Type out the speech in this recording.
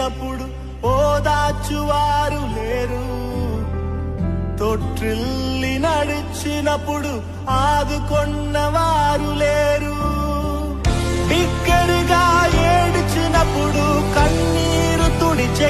ఏడ్చినప్పుడు ఓదార్చువారు లేరు, తొట్టిల్లి నడిచినప్పుడు ఆదుకొన్నవారు లేరు, బిగ్గరగా ఏడ్చినప్పుడు కన్నీరు తుడిచే